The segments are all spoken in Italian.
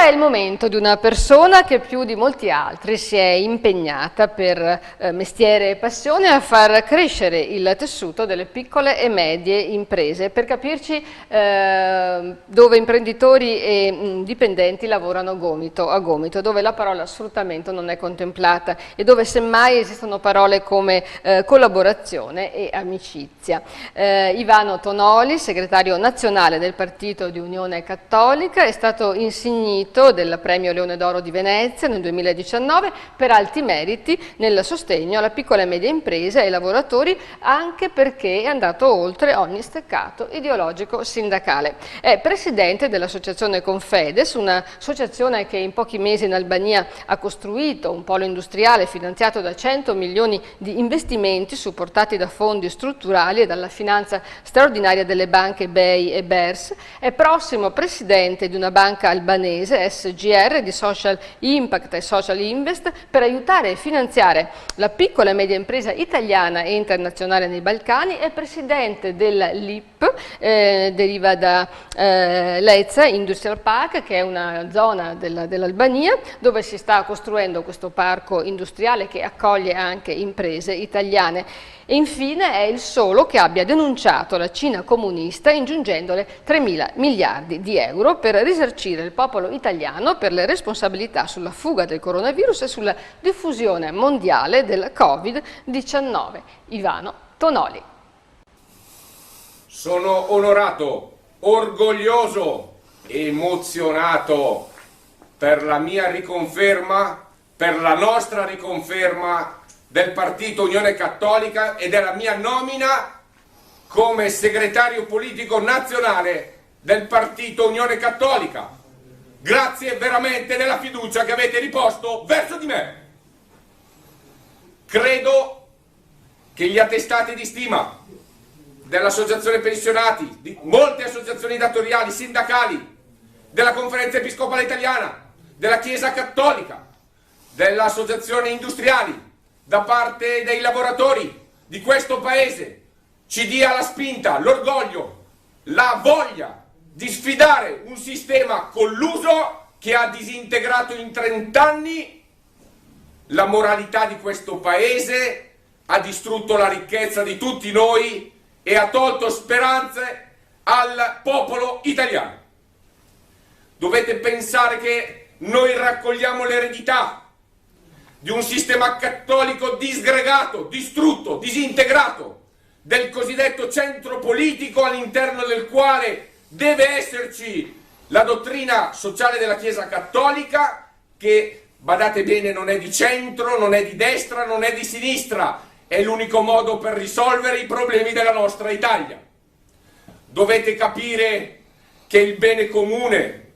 Ora è il momento di una persona che più di molti altri si è impegnata per mestiere e passione a far crescere il tessuto delle piccole e medie imprese, per capirci dove imprenditori e dipendenti lavorano gomito a gomito, dove la parola sfruttamento non è contemplata e dove semmai esistono parole come collaborazione e amicizia. Ivano Tonoli, segretario nazionale del Partito di Unione Cattolica, è stato insignito del Premio Leone d'Oro di Venezia nel 2019 per alti meriti nel sostegno alla piccola e media impresa e ai lavoratori, anche perché è andato oltre ogni steccato ideologico sindacale. È presidente dell'associazione Confides, un'associazione che in pochi mesi in Albania ha costruito un polo industriale finanziato da 100 milioni di investimenti supportati da fondi strutturali e dalla finanza straordinaria delle banche BEI e BERS. È prossimo presidente di una banca albanese, SGR, di Social Impact e Social Invest, per aiutare e finanziare la piccola e media impresa italiana e internazionale nei Balcani. È presidente dell'IP, deriva da Lezza Industrial Park, che è una zona dell'Albania dove si sta costruendo questo parco industriale che accoglie anche imprese italiane. E infine è il solo che abbia denunciato la Cina comunista ingiungendole 3.000 miliardi di euro per risarcire il popolo italiano per le responsabilità sulla fuga del coronavirus e sulla diffusione mondiale del Covid-19. Ivano Tonoli. Sono onorato, orgoglioso, emozionato per la mia riconferma, per la nostra riconferma del Partito Unione Cattolica e della mia nomina come segretario politico nazionale del Partito Unione Cattolica. Grazie veramente della fiducia che avete riposto verso di me. Credo che gli attestati di stima dell'Associazione Pensionati, di molte associazioni datoriali, sindacali, della Conferenza Episcopale Italiana, della Chiesa Cattolica, dell'Associazione Industriali, da parte dei lavoratori di questo Paese, ci dia la spinta, l'orgoglio, la voglia di sfidare un sistema colluso che ha disintegrato in 30 anni la moralità di questo Paese, ha distrutto la ricchezza di tutti noi e ha tolto speranze al popolo italiano. Dovete pensare che noi raccogliamo l'eredità di un sistema cattolico disgregato, distrutto, disintegrato, del cosiddetto centro politico all'interno del quale deve esserci la dottrina sociale della Chiesa Cattolica, che, badate bene, non è di centro, non è di destra, non è di sinistra, è l'unico modo per risolvere i problemi della nostra Italia. Dovete capire che il bene comune,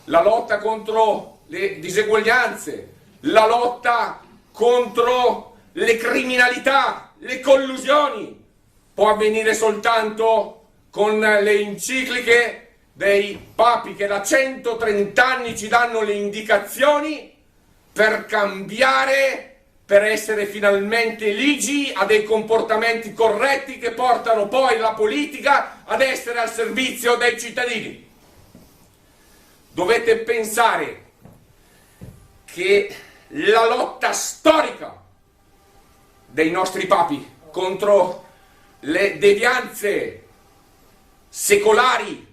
la lotta contro le diseguaglianze, la lotta contro le criminalità, le collusioni, può avvenire soltanto con le encicliche dei papi che da 130 anni ci danno le indicazioni per cambiare, per essere finalmente ligi a dei comportamenti corretti che portano poi la politica ad essere al servizio dei cittadini. Dovete pensare che la lotta storica dei nostri papi contro le devianze secolari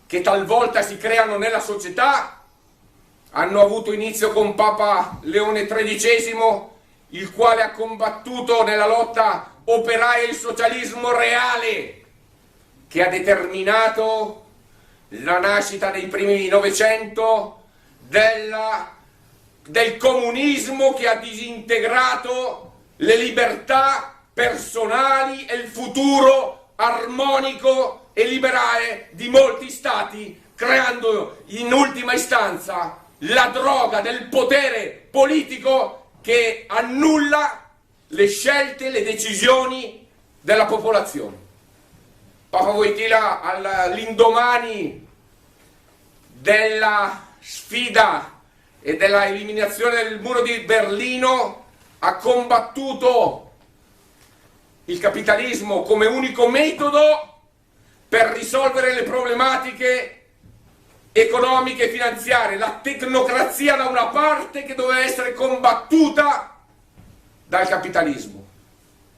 che talvolta si creano nella società hanno avuto inizio con Papa Leone XIII, il quale ha combattuto nella lotta operaia il socialismo reale, che ha determinato la nascita nei primi Novecento del comunismo, che ha disintegrato le libertà personali e il futuro armonico e liberale di molti stati, creando in ultima istanza la droga del potere politico che annulla le scelte, le decisioni della popolazione. Papa Wojtyła, all'indomani della sfida e della eliminazione del muro di Berlino, ha combattuto il capitalismo come unico metodo per risolvere le problematiche economiche e finanziarie, la tecnocrazia da una parte che doveva essere combattuta dal capitalismo.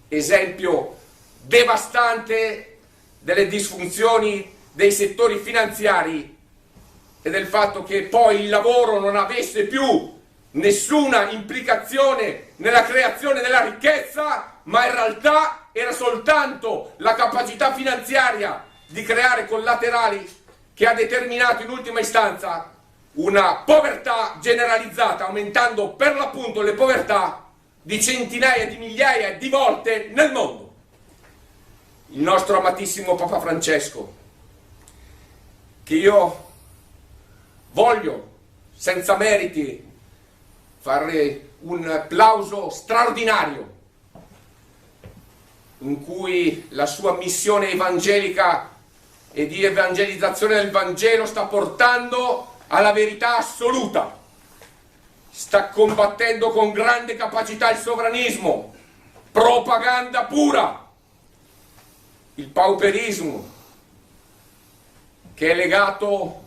Esempio devastante delle disfunzioni dei settori finanziari e del fatto che poi il lavoro non avesse più nessuna implicazione nella creazione della ricchezza, ma in realtà era soltanto la capacità finanziaria di creare collaterali che ha determinato in ultima istanza una povertà generalizzata, aumentando per l'appunto le povertà di centinaia di migliaia di volte nel mondo. Il nostro amatissimo Papa Francesco, che io voglio senza meriti fare un applauso straordinario, in cui la sua missione evangelica e di evangelizzazione del Vangelo sta portando alla verità assoluta, sta combattendo con grande capacità il sovranismo, propaganda pura, il pauperismo, che è legato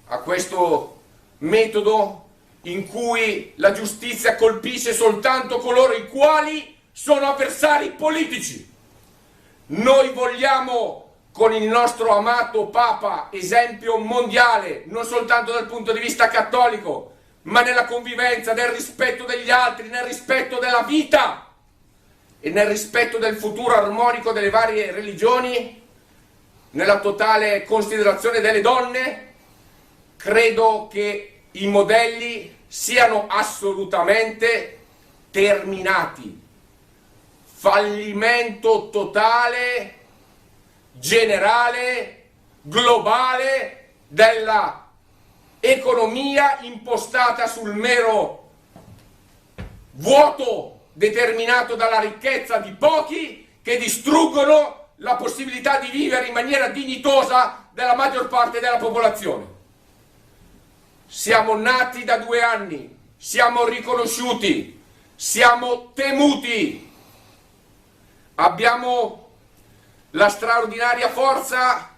a questo metodo in cui la giustizia colpisce soltanto coloro i quali sono avversari politici. Noi vogliamo, con il nostro amato Papa, esempio mondiale, non soltanto dal punto di vista cattolico, ma nella convivenza, nel rispetto degli altri, nel rispetto della vita e nel rispetto del futuro armonico delle varie religioni, nella totale considerazione delle donne. Credo che i modelli siano assolutamente terminati. Fallimento totale, generale, globale della economia impostata sul mero vuoto determinato dalla ricchezza di pochi che distruggono la possibilità di vivere in maniera dignitosa della maggior parte della popolazione. Siamo nati da 2 anni, siamo riconosciuti, siamo temuti, abbiamo la straordinaria forza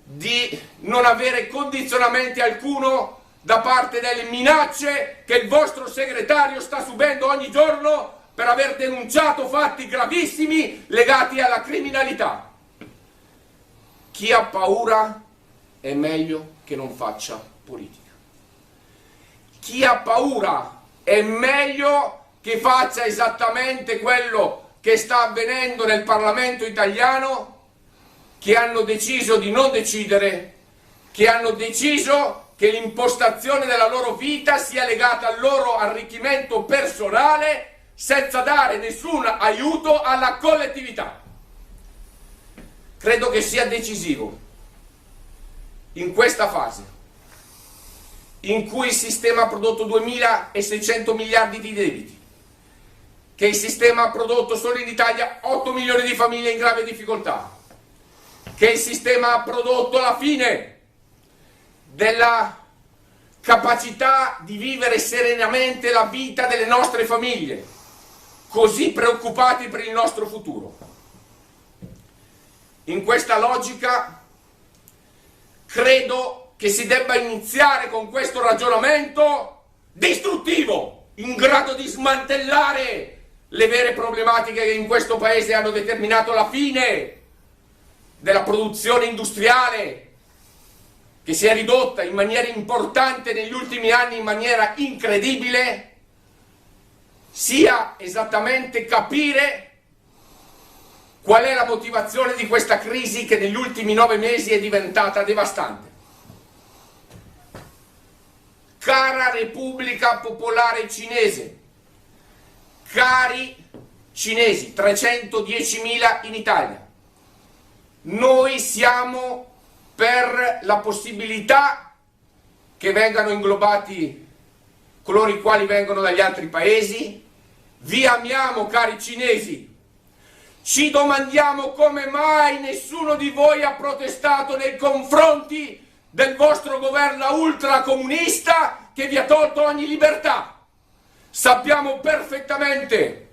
di non avere condizionamenti alcuno da parte delle minacce che il vostro segretario sta subendo ogni giorno per aver denunciato fatti gravissimi legati alla criminalità. Chi ha paura è meglio che non faccia politica. Chi ha paura è meglio che faccia esattamente quello che sta avvenendo nel Parlamento italiano, che hanno deciso di non decidere, che hanno deciso che l'impostazione della loro vita sia legata al loro arricchimento personale senza dare nessun aiuto alla collettività. Credo che sia decisivo in questa fase in cui il sistema ha prodotto 2.600 miliardi di debiti, che il sistema ha prodotto solo in Italia 8 milioni di famiglie in grave difficoltà, che il sistema ha prodotto la fine della capacità di vivere serenamente la vita delle nostre famiglie, così preoccupati per il nostro futuro. In questa logica credo che si debba iniziare con questo ragionamento distruttivo, in grado di smantellare le vere problematiche che in questo paese hanno determinato la fine della produzione industriale, che si è ridotta in maniera importante negli ultimi anni, in maniera incredibile, sia esattamente capire qual è la motivazione di questa crisi che negli ultimi 9 mesi è diventata devastante. Cara Repubblica Popolare Cinese, cari cinesi, 310.000 in Italia, noi siamo per la possibilità che vengano inglobati coloro i quali vengono dagli altri paesi. Vi amiamo, cari cinesi. Ci domandiamo come mai nessuno di voi ha protestato nei confronti del vostro governo ultracomunista che vi ha tolto ogni libertà. Sappiamo perfettamente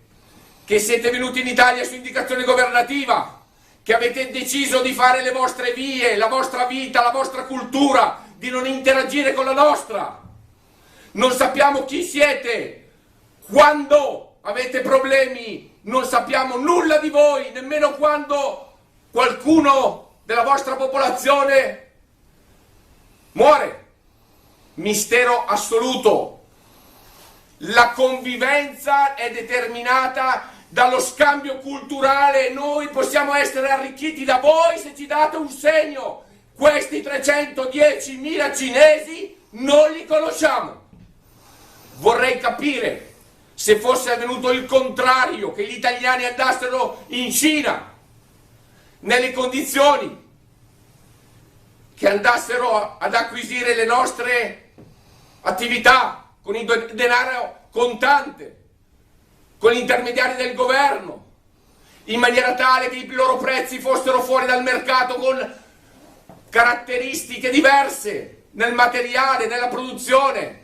che siete venuti in Italia su indicazione governativa, che avete deciso di fare le vostre vie, la vostra vita, la vostra cultura, di non interagire con la nostra. Non sappiamo chi siete, quando avete problemi, non sappiamo nulla di voi, nemmeno quando qualcuno della vostra popolazione muore. Mistero assoluto. La convivenza è determinata dallo scambio culturale. Noi possiamo essere arricchiti da voi se ci date un segno. Questi 310.000 cinesi non li conosciamo. Vorrei capire se fosse avvenuto il contrario, che gli italiani andassero in Cina nelle condizioni, che andassero ad acquisire le nostre attività con il denaro contante, con gli intermediari del governo, in maniera tale che i loro prezzi fossero fuori dal mercato con caratteristiche diverse nel materiale, nella produzione,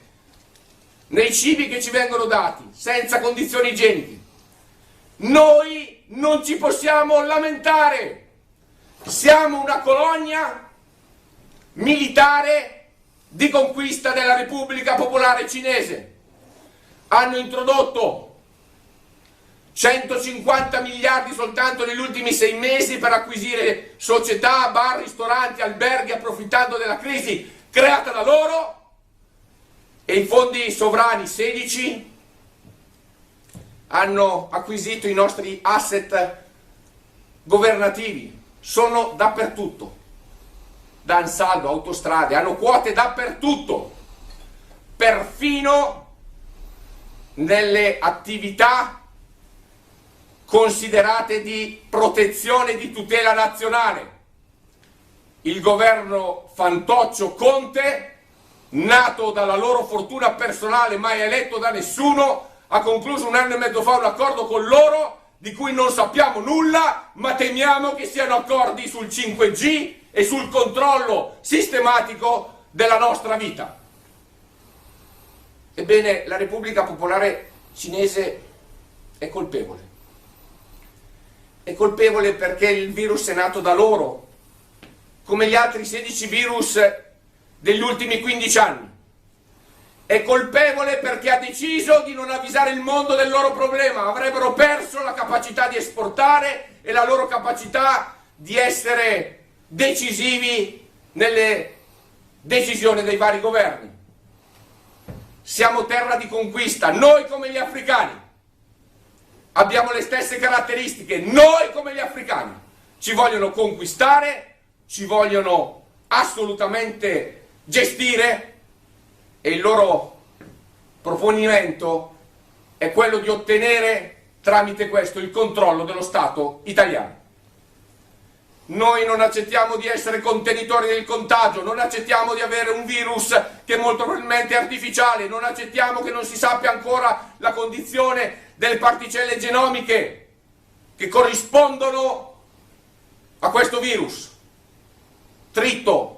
nei cibi che ci vengono dati, senza condizioni igieniche. Noi non ci possiamo lamentare, siamo una colonia militare di conquista della Repubblica Popolare Cinese. Hanno introdotto 150 miliardi soltanto negli ultimi 6 mesi per acquisire società, bar, ristoranti, alberghi, approfittando della crisi creata da loro, e i fondi sovrani 16 hanno acquisito i nostri asset governativi, sono dappertutto, da Ansaldo, autostrade, hanno quote dappertutto, perfino nelle attività considerate di protezione e di tutela nazionale. Il governo fantoccio Conte, nato dalla loro fortuna personale, mai eletto da nessuno, ha concluso 1 anno e mezzo fa un accordo con loro di cui non sappiamo nulla, ma temiamo che siano accordi sul 5G e sul controllo sistematico della nostra vita. Ebbene, la Repubblica Popolare Cinese è colpevole. È colpevole perché il virus è nato da loro, come gli altri 16 virus degli ultimi 15 anni. È colpevole perché ha deciso di non avvisare il mondo del loro problema. Avrebbero perso la capacità di esportare e la loro capacità di essere decisivi nelle decisioni dei vari governi. Siamo terra di conquista, noi come gli africani. Abbiamo le stesse caratteristiche, noi come gli africani. Ci vogliono conquistare, ci vogliono assolutamente gestire, e il loro proponimento è quello di ottenere tramite questo il controllo dello Stato italiano. Noi non accettiamo di essere contenitori del contagio, non accettiamo di avere un virus che molto probabilmente è artificiale, non accettiamo che non si sappia ancora la condizione delle particelle genomiche che corrispondono a questo virus. Tritto,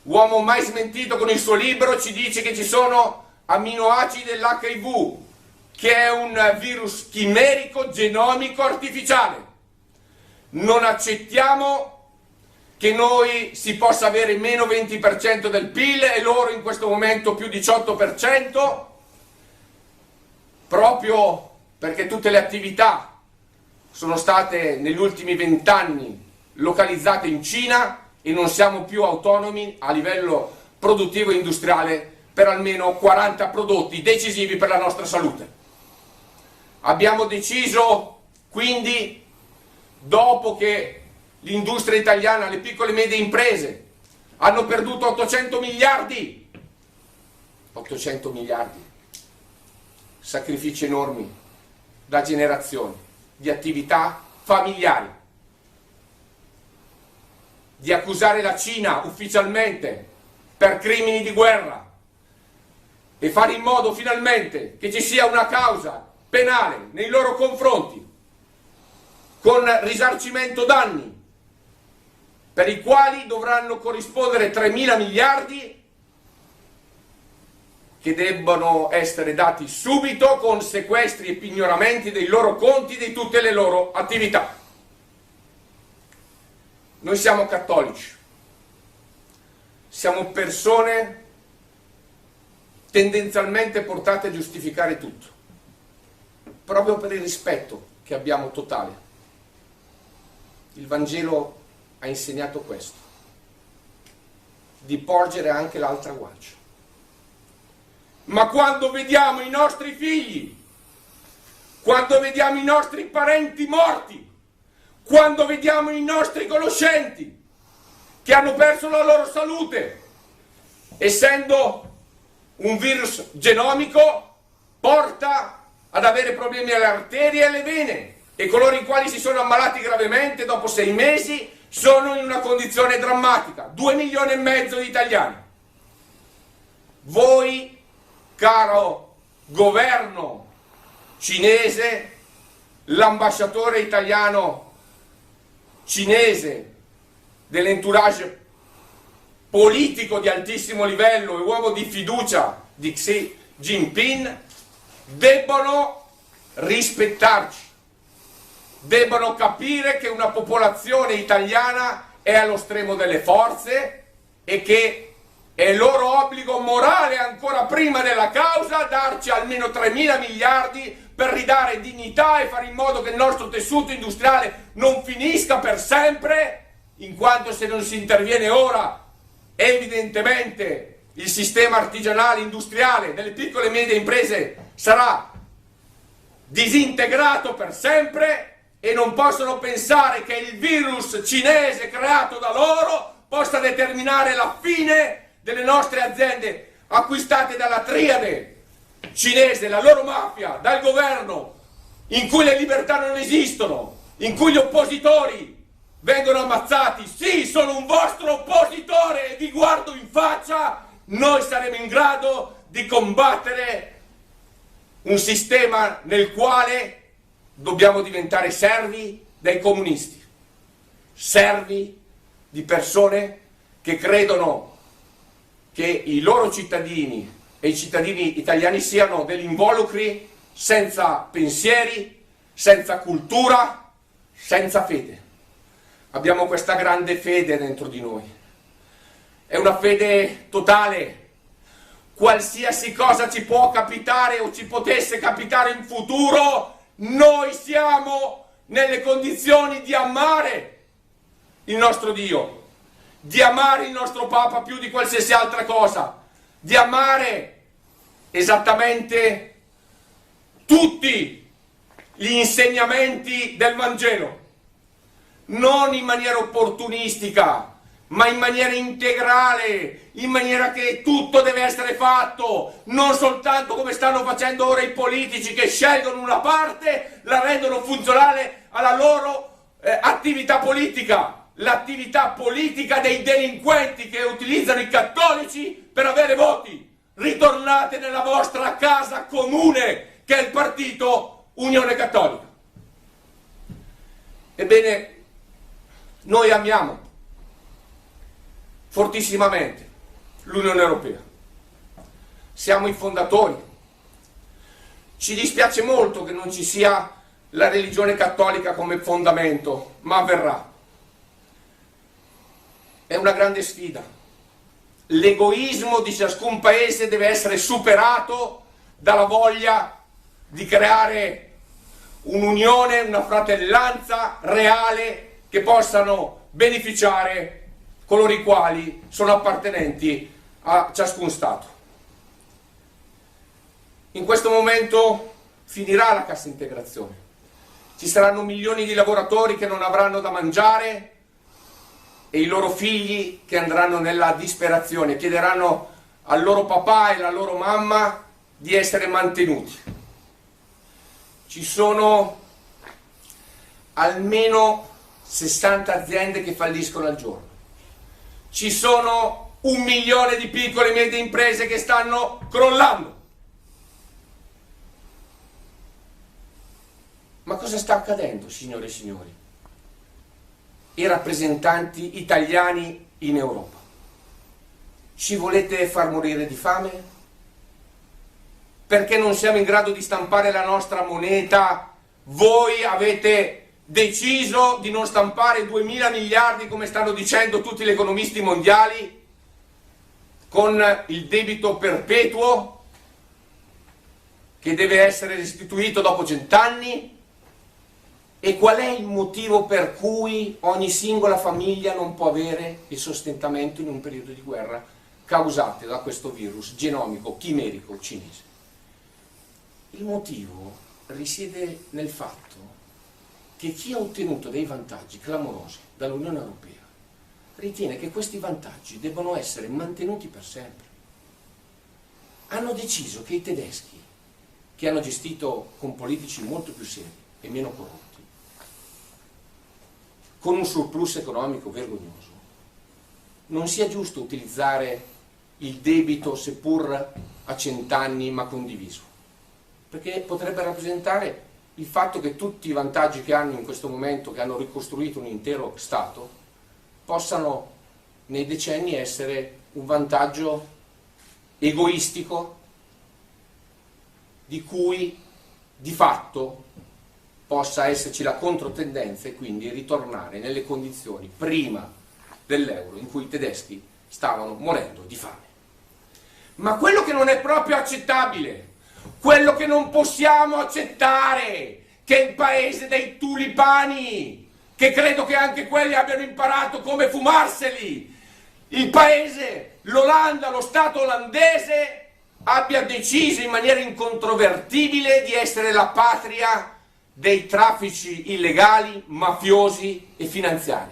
uomo mai smentito con il suo libro, ci dice che ci sono amminoacidi dell'HIV, che è un virus chimerico genomico artificiale. Non accettiamo che noi si possa avere meno 20% del PIL e loro in questo momento più 18%, proprio perché tutte le attività sono state negli ultimi 20 anni localizzate in Cina e non siamo più autonomi a livello produttivo e industriale per almeno 40 prodotti decisivi per la nostra salute. Abbiamo deciso quindi, dopo che l'industria italiana, le piccole e medie imprese hanno perduto 800 miliardi, sacrifici enormi da generazioni di attività familiari, di accusare la Cina ufficialmente per crimini di guerra e fare in modo finalmente che ci sia una causa penale nei loro confronti con risarcimento danni, per i quali dovranno corrispondere 3.000 miliardi che debbono essere dati subito, con sequestri e pignoramenti dei loro conti e di tutte le loro attività. Noi siamo cattolici, siamo persone tendenzialmente portate a giustificare tutto, proprio per il rispetto che abbiamo totale. Il Vangelo ha insegnato questo, di porgere anche l'altra guancia. Ma quando vediamo i nostri figli, quando vediamo i nostri parenti morti, quando vediamo i nostri conoscenti che hanno perso la loro salute, essendo un virus genomico, porta ad avere problemi alle arterie e alle vene, e coloro i quali si sono ammalati gravemente dopo 6 mesi sono in una condizione drammatica. 2,5 milioni di italiani. Voi, caro governo cinese, l'ambasciatore italiano cinese dell'entourage politico di altissimo livello e uomo di fiducia di Xi Jinping, debbono rispettarci, debbono capire che una popolazione italiana è allo stremo delle forze e che è loro obbligo morale, ancora prima della causa, darci almeno 3.000 miliardi per ridare dignità e fare in modo che il nostro tessuto industriale non finisca per sempre, in quanto se non si interviene ora, evidentemente il sistema artigianale industriale delle piccole e medie imprese sarà disintegrato per sempre, e non possono pensare che il virus cinese creato da loro possa determinare la fine delle nostre aziende acquistate dalla triade cinese, la loro mafia, dal governo, in cui le libertà non esistono, in cui gli oppositori vengono ammazzati. Sì, sono un vostro oppositore e vi guardo in faccia. Noi saremo in grado di combattere un sistema nel quale dobbiamo diventare servi dei comunisti, servi di persone che credono che i loro cittadini e i cittadini italiani siano degli involucri senza pensieri, senza cultura, senza fede. Abbiamo questa grande fede dentro di noi. È una fede totale. Qualsiasi cosa ci può capitare o ci potesse capitare in futuro, noi siamo nelle condizioni di amare il nostro Dio, di amare il nostro Papa più di qualsiasi altra cosa, di amare esattamente tutti gli insegnamenti del Vangelo, non in maniera opportunistica, ma in maniera integrale, in maniera che tutto deve essere fatto, non soltanto come stanno facendo ora i politici che scelgono una parte, la rendono funzionale alla loro attività politica, l'attività politica dei delinquenti che utilizzano i cattolici per avere voti. Ritornate nella vostra casa comune, che è il partito Unione Cattolica. Ebbene, noi amiamo fortissimamente l'Unione Europea, siamo i fondatori, ci dispiace molto che non ci sia la religione cattolica come fondamento, ma avverrà. È una grande sfida, l'egoismo di ciascun paese deve essere superato dalla voglia di creare un'unione, una fratellanza reale che possano beneficiare coloro i quali sono appartenenti a ciascun Stato. In questo momento finirà la cassa integrazione, ci saranno milioni di lavoratori che non avranno da mangiare e i loro figli che andranno nella disperazione, chiederanno al loro papà e alla loro mamma di essere mantenuti. Ci sono almeno 60 aziende che falliscono al giorno. Ci sono 1 milione di piccole e medie imprese che stanno crollando. Ma cosa sta accadendo, signore e signori? I rappresentanti italiani in Europa, ci volete far morire di fame? Perché non siamo in grado di stampare la nostra moneta? Voi avete deciso di non stampare 2.000 miliardi come stanno dicendo tutti gli economisti mondiali? con il debito perpetuo che deve essere restituito dopo 100 anni? E qual è il motivo per cui ogni singola famiglia non può avere il sostentamento in un periodo di guerra causate da questo virus genomico, chimerico, cinese? Il motivo risiede nel fatto che chi ha ottenuto dei vantaggi clamorosi dall'Unione Europea ritiene che questi vantaggi debbano essere mantenuti per sempre. Hanno deciso che i tedeschi, che hanno gestito con politici molto più seri e meno corrotti, con un surplus economico vergognoso, non sia giusto utilizzare il debito seppur a 100 anni ma condiviso, perché potrebbe rappresentare il fatto che tutti i vantaggi che hanno in questo momento, che hanno ricostruito un intero Stato, possano nei decenni essere un vantaggio egoistico di cui di fatto possa esserci la controtendenza e quindi ritornare nelle condizioni prima dell'euro in cui i tedeschi stavano morendo di fame. Ma quello che non è proprio accettabile, quello che non possiamo accettare, che è il paese dei tulipani, che credo che anche quelli abbiano imparato come fumarseli, il paese, l'Olanda, lo Stato olandese abbia deciso in maniera incontrovertibile di essere la patria dei traffici illegali, mafiosi e finanziari.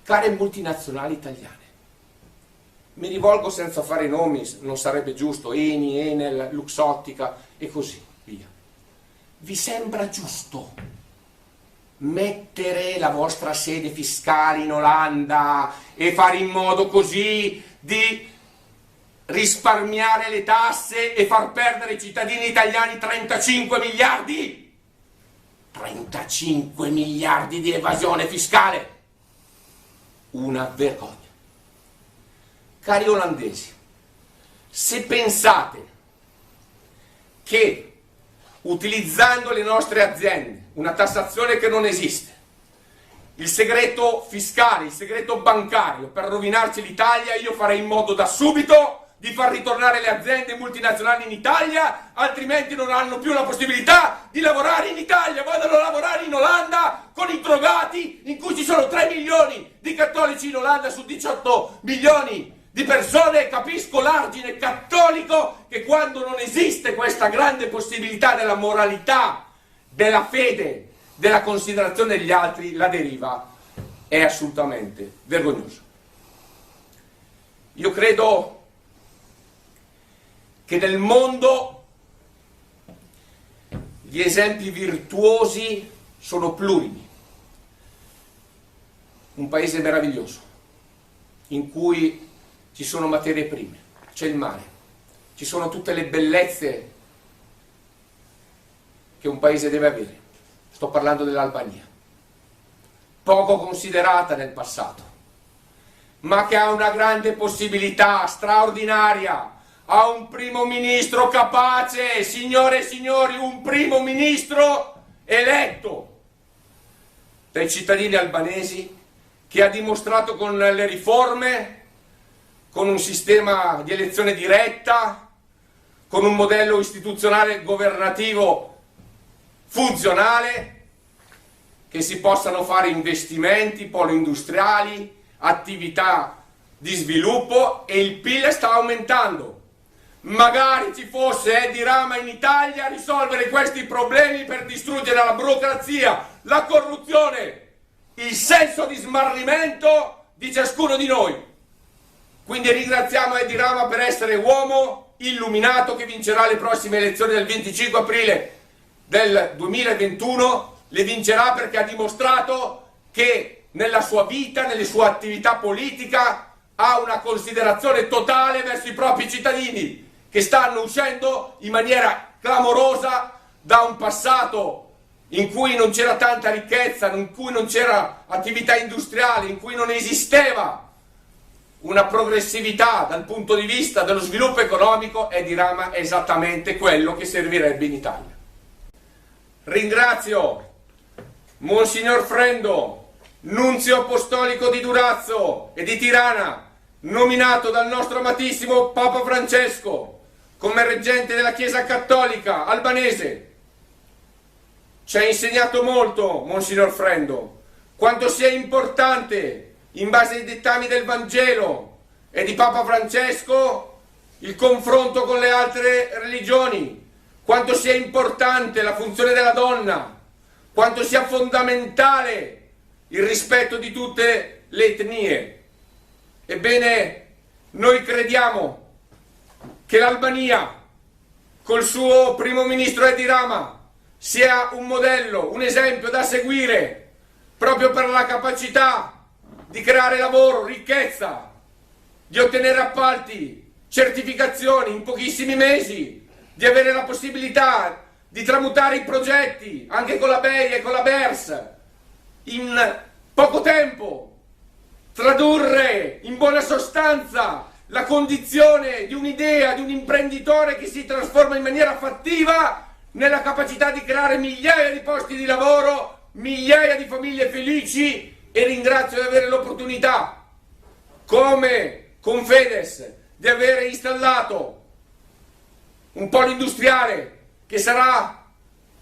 Care multinazionali italiane, mi rivolgo senza fare nomi, non sarebbe giusto, Eni, Enel, Luxottica e così via. Vi sembra giusto mettere la vostra sede fiscale in Olanda e fare in modo così di risparmiare le tasse e far perdere ai cittadini italiani 35 miliardi? 35 miliardi di evasione fiscale! Una vergogna. Cari olandesi, se pensate che utilizzando le nostre aziende, una tassazione che non esiste, il segreto fiscale, il segreto bancario per rovinarci l'Italia, io farei in modo da subito di far ritornare le aziende multinazionali in Italia, altrimenti non hanno più la possibilità di lavorare in Italia, vadano a lavorare in Olanda con i drogati, in cui ci sono 3 milioni di cattolici in Olanda su 18 milioni di persone. Capisco l'argine cattolico che quando non esiste questa grande possibilità della moralità, della fede, della considerazione degli altri, la deriva è assolutamente vergognosa. Io credo che nel mondo gli esempi virtuosi sono plurimi. Un paese meraviglioso, in cui ci sono materie prime, c'è il mare, ci sono tutte le bellezze che un paese deve avere. Sto parlando dell'Albania, poco considerata nel passato, ma che ha una grande possibilità straordinaria. Ha un primo ministro capace, signore e signori, un primo ministro eletto dai cittadini albanesi, che ha dimostrato con le riforme, con un sistema di elezione diretta, con un modello istituzionale governativo funzionale, che si possano fare investimenti, poli industriali, attività di sviluppo, e il PIL sta aumentando. Magari ci fosse Edi Rama in Italia a risolvere questi problemi per distruggere la burocrazia, la corruzione, il senso di smarrimento di ciascuno di noi. Quindi ringraziamo Edi Rama per essere uomo illuminato che vincerà le prossime elezioni del 25 aprile del 2021. Le vincerà perché ha dimostrato che nella sua vita, nelle sue attività politica, ha una considerazione totale verso i propri cittadini, che stanno uscendo in maniera clamorosa da un passato in cui non c'era tanta ricchezza, in cui non c'era attività industriale, in cui non esisteva una progressività dal punto di vista dello sviluppo economico. Edi Rama è esattamente quello che servirebbe in Italia. Ringrazio Monsignor Frendo, nunzio apostolico di Durazzo e di Tirana, nominato dal nostro amatissimo Papa Francesco come reggente della Chiesa Cattolica albanese, ci ha insegnato molto, Monsignor Frendo, quanto sia importante, in base ai dettami del Vangelo e di Papa Francesco, il confronto con le altre religioni, quanto sia importante la funzione della donna, quanto sia fondamentale il rispetto di tutte le etnie. Ebbene, noi crediamo che l'Albania, col suo primo ministro Edi Rama, sia un modello, un esempio da seguire, proprio per la capacità di creare lavoro, ricchezza, di ottenere appalti, certificazioni in pochissimi mesi, di avere la possibilità di tramutare i progetti, anche con la BEI e con la BERS, in poco tempo, tradurre in buona sostanza la condizione di un'idea, di un imprenditore che si trasforma in maniera fattiva nella capacità di creare migliaia di posti di lavoro, migliaia di famiglie felici, e ringrazio di avere l'opportunità, come Confedes, di avere installato un polo industriale che sarà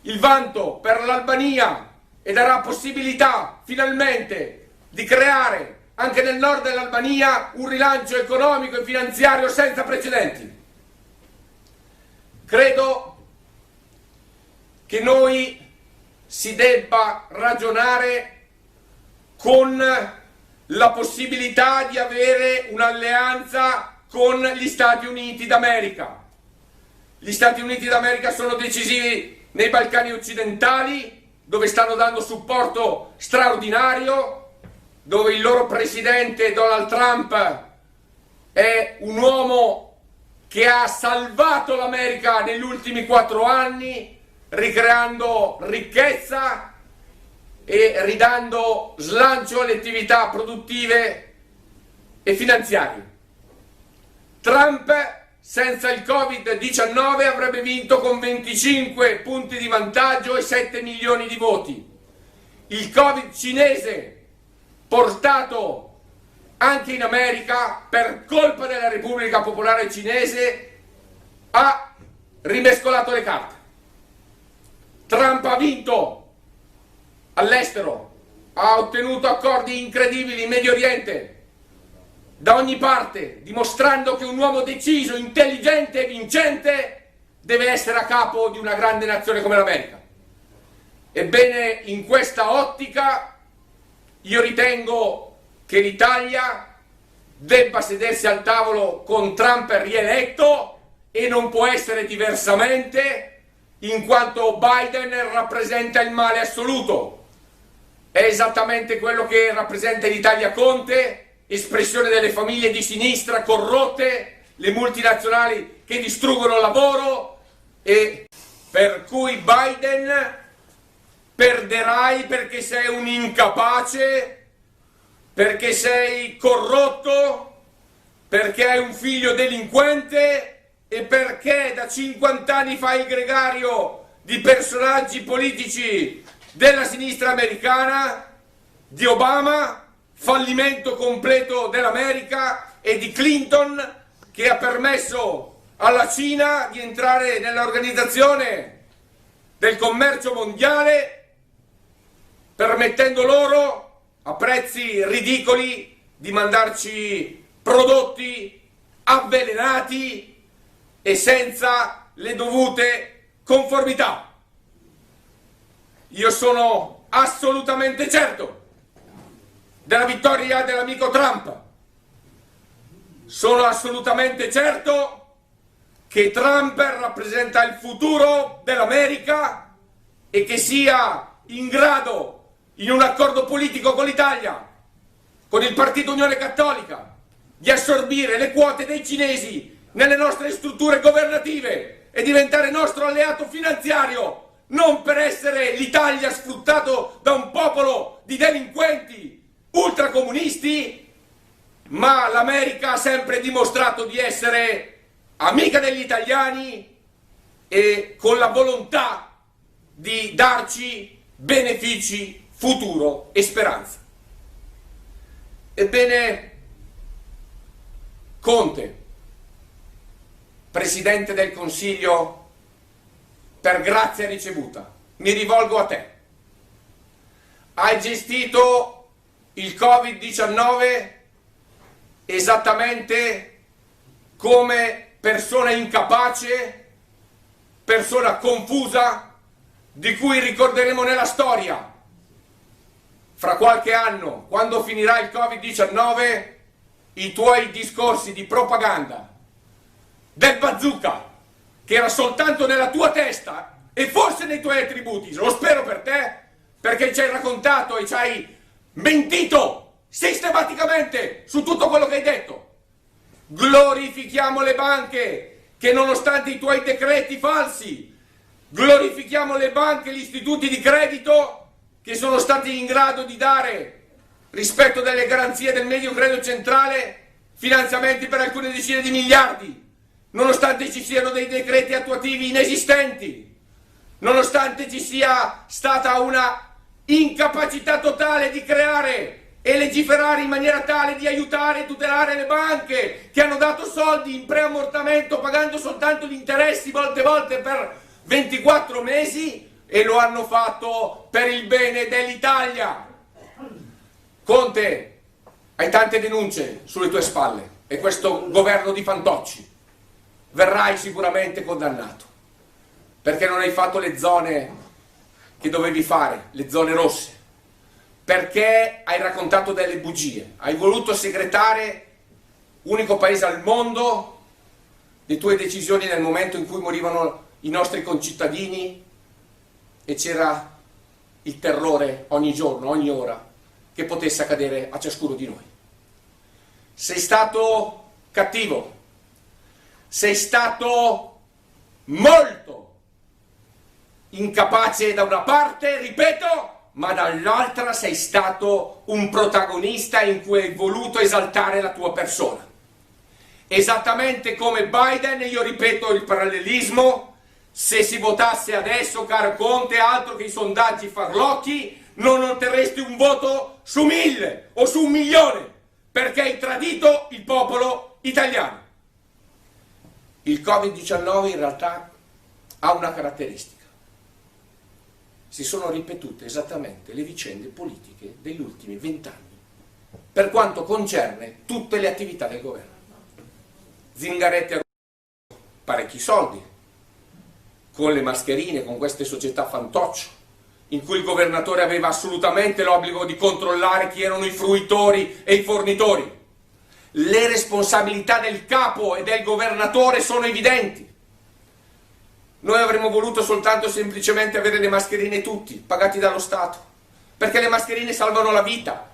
il vanto per l'Albania e darà possibilità finalmente di creare anche nel nord dell'Albania un rilancio economico e finanziario senza precedenti. Credo che noi si debba ragionare con la possibilità di avere un'alleanza con gli Stati Uniti d'America. Gli Stati Uniti d'America sono decisivi nei Balcani occidentali, dove stanno dando supporto straordinario, dove il loro presidente Donald Trump è un uomo che ha salvato l'America negli ultimi 4 anni, ricreando ricchezza e ridando slancio alle attività produttive e finanziarie. Trump senza il Covid-19 avrebbe vinto con 25 punti di vantaggio e 7 milioni di voti. Il Covid cinese, portato anche in America per colpa della Repubblica Popolare Cinese, ha rimescolato le carte. Trump ha vinto all'estero, ha ottenuto accordi incredibili in Medio Oriente, da ogni parte, dimostrando che un uomo deciso, intelligente e vincente deve essere a capo di una grande nazione come l'America. Ebbene, in questa ottica io ritengo che l'Italia debba sedersi al tavolo con Trump rieletto, e non può essere diversamente, in quanto Biden rappresenta il male assoluto. È esattamente quello che rappresenta l'Italia Conte, espressione delle famiglie di sinistra corrotte, le multinazionali che distruggono il lavoro, e per cui Biden perderai perché sei un incapace, perché sei corrotto, perché hai un figlio delinquente e perché da 50 anni fai il gregario di personaggi politici della sinistra americana, di Obama, fallimento completo dell'America, e di Clinton, che ha permesso alla Cina di entrare nell'organizzazione del commercio mondiale, permettendo loro a prezzi ridicoli di mandarci prodotti avvelenati e senza le dovute conformità. Io sono assolutamente certo della vittoria dell'amico Trump. Sono assolutamente certo che Trump rappresenta il futuro dell'America e che sia in grado, in un accordo politico con l'Italia, con il Partito Unione Cattolica, di assorbire le quote dei cinesi nelle nostre strutture governative e diventare nostro alleato finanziario, non per essere l'Italia sfruttato da un popolo di delinquenti ultracomunisti, ma l'America ha sempre dimostrato di essere amica degli italiani e con la volontà di darci benefici, futuro e speranza. Ebbene, Conte, Presidente del Consiglio, per grazia ricevuta, mi rivolgo a te. Hai gestito il Covid-19 esattamente come persona incapace, persona confusa, di cui ricorderemo nella storia. Fra qualche anno, quando finirà il Covid-19, i tuoi discorsi di propaganda del bazooka, che era soltanto nella tua testa e forse nei tuoi attributi, lo spero per te, perché ci hai raccontato e ci hai mentito sistematicamente su tutto quello che hai detto. Glorifichiamo le banche che nonostante i tuoi decreti falsi, glorifichiamo le banche e gli istituti di credito che sono stati in grado di dare, rispetto delle garanzie del medio credito centrale, finanziamenti per alcune decine di miliardi, nonostante ci siano dei decreti attuativi inesistenti, nonostante ci sia stata una incapacità totale di creare e legiferare in maniera tale di aiutare e tutelare le banche che hanno dato soldi in preammortamento pagando soltanto gli interessi molte volte per 24 mesi e lo hanno fatto per il bene dell'Italia. Conte, hai tante denunce sulle tue spalle e questo governo di fantocci. Verrai sicuramente condannato perché non hai fatto le zone che dovevi fare, le zone rosse, perché hai raccontato delle bugie, hai voluto segretare unico paese al mondo le tue decisioni nel momento in cui morivano i nostri concittadini e c'era il terrore ogni giorno, ogni ora che potesse accadere a ciascuno di noi. Sei stato cattivo, sei stato molto incapace da una parte, ripeto, ma dall'altra sei stato un protagonista in cui hai voluto esaltare la tua persona. Esattamente come Biden, io ripeto il parallelismo, se si votasse adesso, caro Conte, altro che i sondaggi farlocchi, non otterresti un voto su 1000 o su 1.000.000, perché hai tradito il popolo italiano. Il Covid-19 in realtà ha una caratteristica. Si sono ripetute esattamente le vicende politiche degli ultimi 20 anni, per quanto concerne tutte le attività del governo. Zingaretti ha rubato parecchi soldi, con le mascherine, con queste società fantoccio, in cui il governatore aveva assolutamente l'obbligo di controllare chi erano i fruitori e i fornitori. Le responsabilità del capo e del governatore sono evidenti. Noi avremmo voluto soltanto semplicemente avere le mascherine tutti, pagati dallo Stato, perché le mascherine salvano la vita.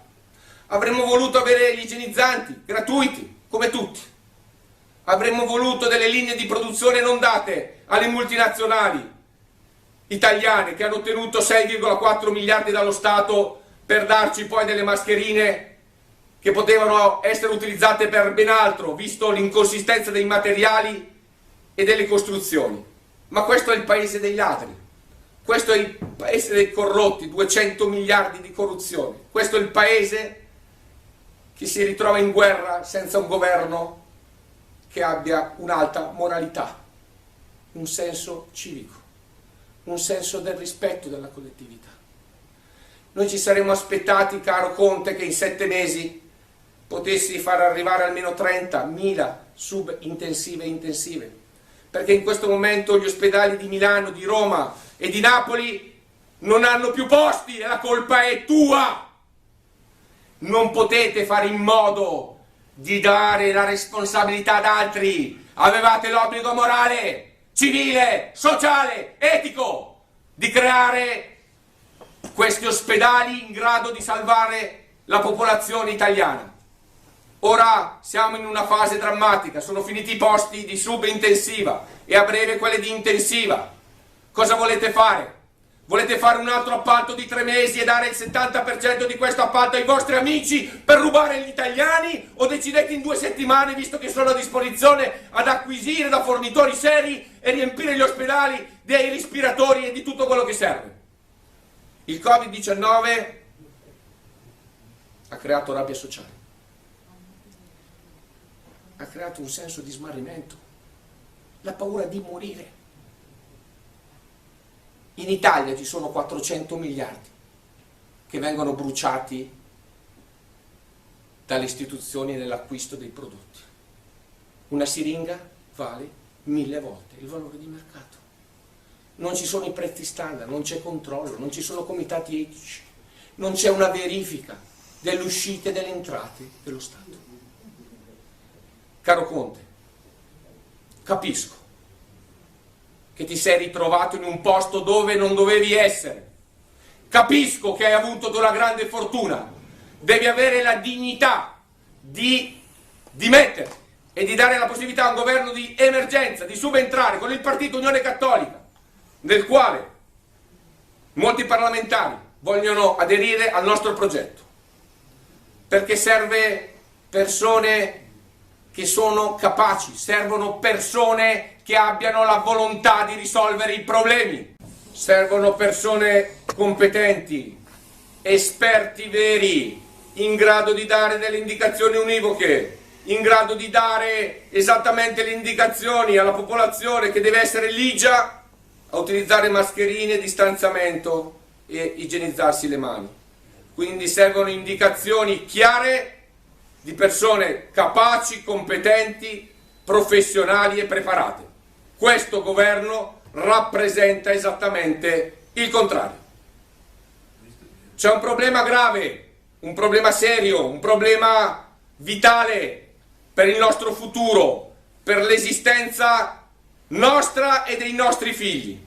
Avremmo voluto avere gli igienizzanti, gratuiti, come tutti. Avremmo voluto delle linee di produzione non date alle multinazionali italiane che hanno ottenuto 6,4 miliardi dallo Stato per darci poi delle mascherine che potevano essere utilizzate per ben altro, visto l'inconsistenza dei materiali e delle costruzioni. Ma questo è il paese dei ladri, questo è il paese dei corrotti, 200 miliardi di corruzione, questo è il paese che si ritrova in guerra senza un governo che abbia un'alta moralità, un senso civico, un senso del rispetto della collettività. Noi ci saremmo aspettati, caro Conte, che in 7 mesi potessi far arrivare almeno 30.000 sub-intensive e intensive, perché in questo momento gli ospedali di Milano, di Roma e di Napoli non hanno più posti e la colpa è tua. Non potete fare in modo di dare la responsabilità ad altri. Avevate l'obbligo morale, civile, sociale, etico di creare questi ospedali in grado di salvare la popolazione italiana. Ora siamo in una fase drammatica, sono finiti i posti di subintensiva e a breve quelli di intensiva. Cosa volete fare? Volete fare un altro appalto di 3 mesi e dare il 70% di questo appalto ai vostri amici per rubare gli italiani? O decidete in 2 settimane, visto che sono a disposizione, ad acquisire da fornitori seri e riempire gli ospedali dei respiratori e di tutto quello che serve? Il Covid-19 ha creato rabbia sociale. ha creato un senso di smarrimento, la paura di morire. In Italia ci sono 400 miliardi che vengono bruciati dalle istituzioni nell'acquisto dei prodotti. Una siringa vale 1000 volte il valore di mercato. Non ci sono i prezzi standard, non c'è controllo, non ci sono comitati etici, non c'è una verifica delle uscite e delle entrate dello Stato. Caro Conte, capisco che ti sei ritrovato in un posto dove non dovevi essere. Capisco che hai avuto una grande fortuna. Devi avere la dignità di dimetterti e di dare la possibilità a un governo di emergenza, di subentrare con il partito Unione Cattolica, nel quale molti parlamentari vogliono aderire al nostro progetto. Perché serve persone che sono capaci, servono persone che abbiano la volontà di risolvere i problemi, servono persone competenti, esperti veri, in grado di dare delle indicazioni univoche, in grado di dare esattamente le indicazioni alla popolazione che deve essere ligia a utilizzare mascherine, distanziamento e igienizzarsi le mani. Quindi servono indicazioni chiare di persone capaci, competenti, professionali e preparate. Questo governo rappresenta esattamente il contrario. C'è un problema grave, un problema serio, un problema vitale per il nostro futuro, per l'esistenza nostra e dei nostri figli.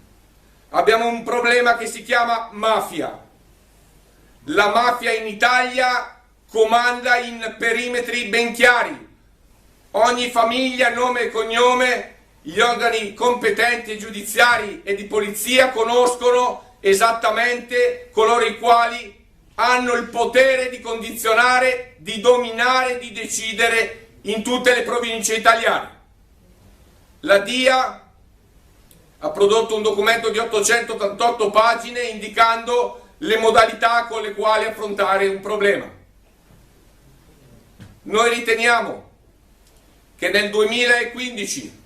Abbiamo un problema che si chiama mafia. La mafia in Italia comanda in perimetri ben chiari. Ogni famiglia, nome e cognome, gli organi competenti giudiziari e di polizia conoscono esattamente coloro i quali hanno il potere di condizionare, di dominare, di decidere in tutte le province italiane. La DIA ha prodotto un documento di 888 pagine indicando le modalità con le quali affrontare un problema. Noi riteniamo che nel 2015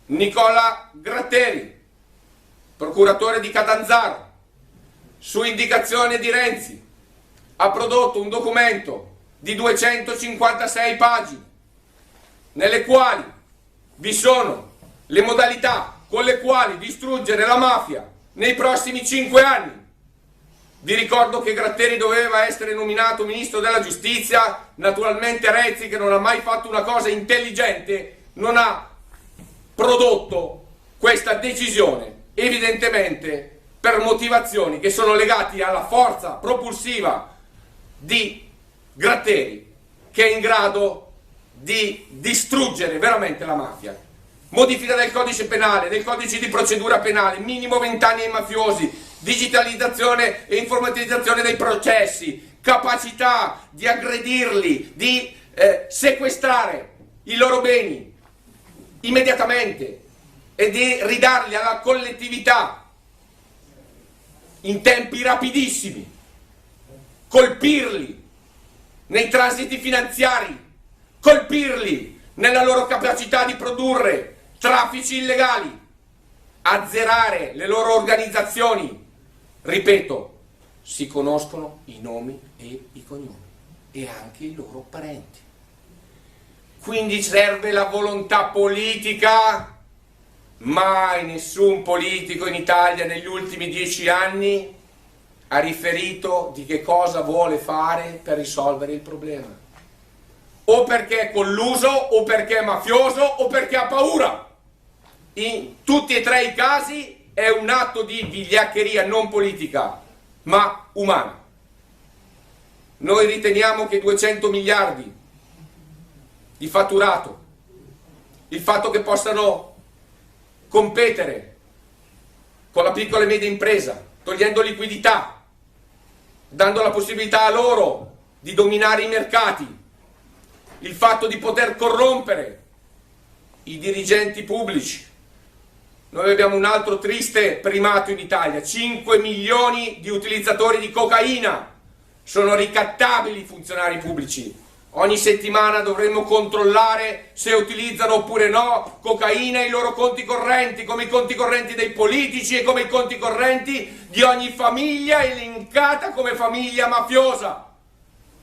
Nicola Gratteri, procuratore di Catanzaro, su indicazione di Renzi, ha prodotto un documento di 256 pagine, nelle quali vi sono le modalità con le quali distruggere la mafia nei prossimi 5 anni. Vi ricordo che Gratteri doveva essere nominato ministro della giustizia, naturalmente Renzi, che non ha mai fatto una cosa intelligente, non ha prodotto questa decisione, evidentemente per motivazioni che sono legate alla forza propulsiva di Gratteri, che è in grado di distruggere veramente la mafia. Modifica del codice penale, del codice di procedura penale, minimo 20 anni ai mafiosi, digitalizzazione e informatizzazione dei processi, capacità di aggredirli, di sequestrare i loro beni immediatamente e di ridarli alla collettività in tempi rapidissimi, colpirli nei transiti finanziari, colpirli nella loro capacità di produrre traffici illegali, azzerare le loro organizzazioni. Ripeto, si conoscono i nomi e i cognomi e anche i loro parenti. Quindi serve la volontà politica. Mai nessun politico in Italia negli ultimi 10 anni ha riferito di che cosa vuole fare per risolvere il problema. O perché è colluso, o perché è mafioso, o perché ha paura. In tutti e tre i casi è un atto di vigliaccheria non politica, ma umana. Noi riteniamo che 200 miliardi di fatturato, il fatto che possano competere con la piccola e media impresa, togliendo liquidità, dando la possibilità a loro di dominare i mercati, il fatto di poter corrompere i dirigenti pubblici. Noi abbiamo un altro triste primato in Italia: 5 milioni di utilizzatori di cocaina. Sono ricattabili i funzionari pubblici. Ogni settimana dovremmo controllare se utilizzano oppure no cocaina ai loro conti correnti, come i conti correnti dei politici e come i conti correnti di ogni famiglia elencata come famiglia mafiosa.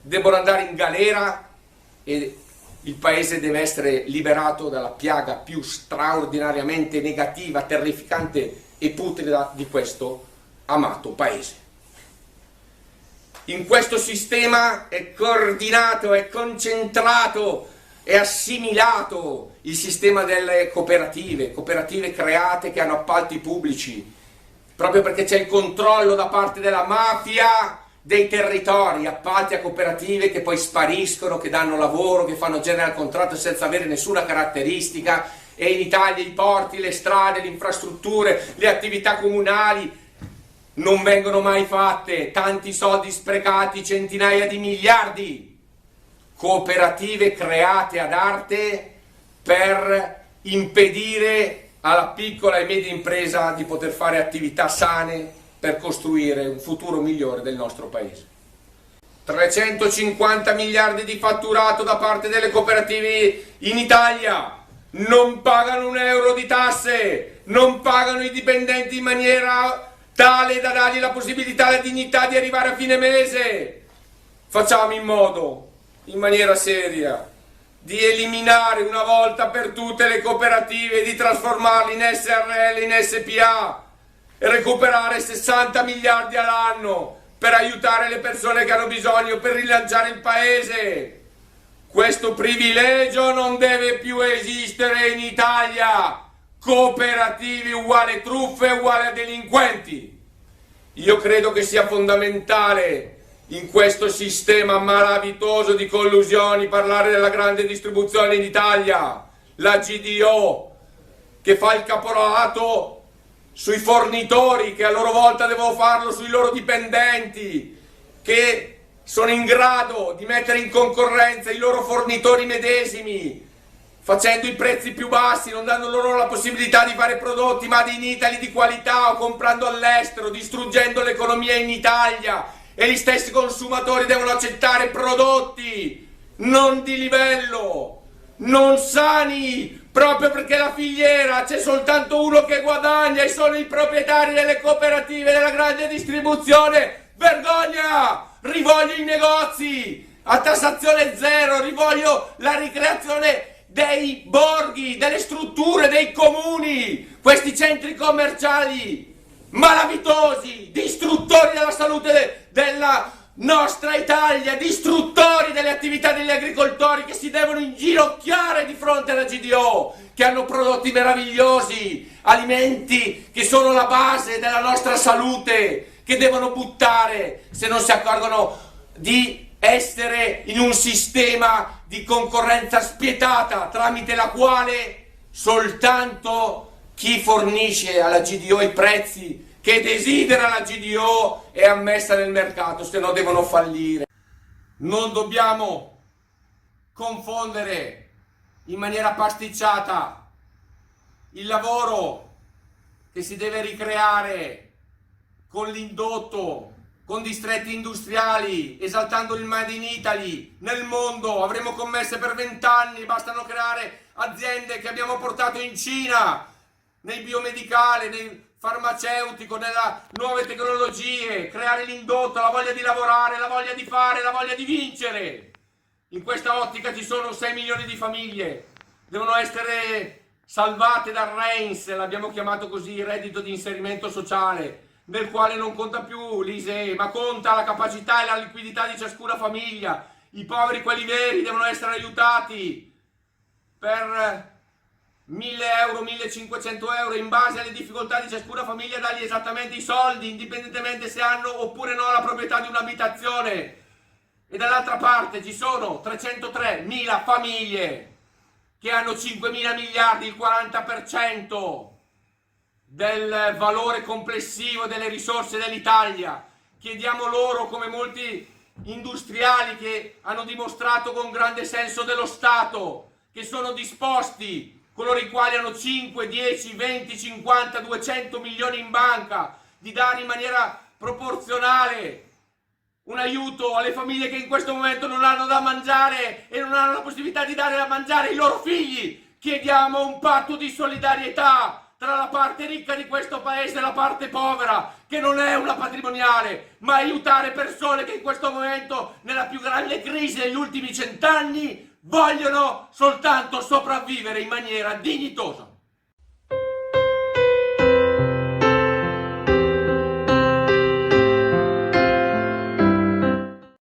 Debbono andare in galera e il paese deve essere liberato dalla piaga più straordinariamente negativa, terrificante e putrida di questo amato paese. In questo sistema è coordinato, è concentrato, è assimilato il sistema delle cooperative create che hanno appalti pubblici, proprio perché c'è il controllo da parte della mafia dei territori, appalti a cooperative che poi spariscono, che danno lavoro, che fanno general contratto senza avere nessuna caratteristica, e in Italia i porti, le strade, le infrastrutture, le attività comunali non vengono mai fatte, tanti soldi sprecati, centinaia di miliardi, cooperative create ad arte per impedire alla piccola e media impresa di poter fare attività sane per costruire un futuro migliore del nostro paese. 350 miliardi di fatturato da parte delle cooperative in Italia, non pagano un euro di tasse, non pagano i dipendenti in maniera tale da dargli la possibilità e la dignità di arrivare a fine mese. Facciamo in modo, in maniera seria, di eliminare una volta per tutte le cooperative, di trasformarle in SRL, in SPA e recuperare 60 miliardi all'anno per aiutare le persone che hanno bisogno, per rilanciare il paese. Questo privilegio non deve più esistere in Italia. Cooperative uguale truffe uguale a delinquenti. Io credo che sia fondamentale in questo sistema malavitoso di collusioni parlare della grande distribuzione in Italia, la GDO che fa il caporalato sui fornitori che a loro volta devono farlo sui loro dipendenti, che sono in grado di mettere in concorrenza i loro fornitori medesimi facendo i prezzi più bassi, non dando loro la possibilità di fare prodotti made in Italy di qualità o comprando all'estero, distruggendo l'economia in Italia, e gli stessi consumatori devono accettare prodotti non di livello, non sani, proprio perché la filiera c'è soltanto uno che guadagna e sono i proprietari delle cooperative della grande distribuzione. Vergogna! Rivoglio i negozi a tassazione zero, rivoglio la ricreazione dei borghi, delle strutture, dei comuni, questi centri commerciali malavitosi, distruttori della salute della nostra Italia, distruttori delle attività degli agricoltori che si devono inginocchiare di fronte alla GDO, che hanno prodotti meravigliosi, alimenti che sono la base della nostra salute, che devono buttare se non si accorgono di essere in un sistema di concorrenza spietata tramite la quale soltanto chi fornisce alla GDO i prezzi che desidera la GDO è ammessa nel mercato, se no devono fallire. Non dobbiamo confondere in maniera pasticciata il lavoro che si deve ricreare con l'indotto, con distretti industriali, esaltando il Made in Italy nel mondo. Avremo commesse per 20 anni, bastano creare aziende che abbiamo portato in Cina, nel biomedicale, nel farmaceutico, nelle nuove tecnologie, creare l'indotto, la voglia di lavorare, la voglia di fare, la voglia di vincere. In questa ottica ci sono 6 milioni di famiglie, devono essere salvate dal REINS, l'abbiamo chiamato così, il reddito di inserimento sociale, nel quale non conta più l'ISEE, ma conta la capacità e la liquidità di ciascuna famiglia. I poveri, quelli veri, devono essere aiutati per 1.000 euro, 1.500 euro, in base alle difficoltà di ciascuna famiglia, dargli esattamente i soldi, indipendentemente se hanno oppure no la proprietà di un'abitazione. E dall'altra parte ci sono 303.000 famiglie che hanno 5.000 miliardi, il 40% del valore complessivo delle risorse dell'Italia. Chiediamo loro, come molti industriali che hanno dimostrato con grande senso dello Stato, che sono disposti, coloro i quali hanno 5, 10, 20, 50, 200 milioni in banca, di dare in maniera proporzionale un aiuto alle famiglie che in questo momento non hanno da mangiare e non hanno la possibilità di dare da mangiare ai loro figli. Chiediamo un patto di solidarietà tra la parte ricca di questo paese e la parte povera, che non è una patrimoniale, ma aiutare persone che in questo momento, nella più grande crisi degli ultimi 100 anni, vogliono soltanto sopravvivere in maniera dignitosa.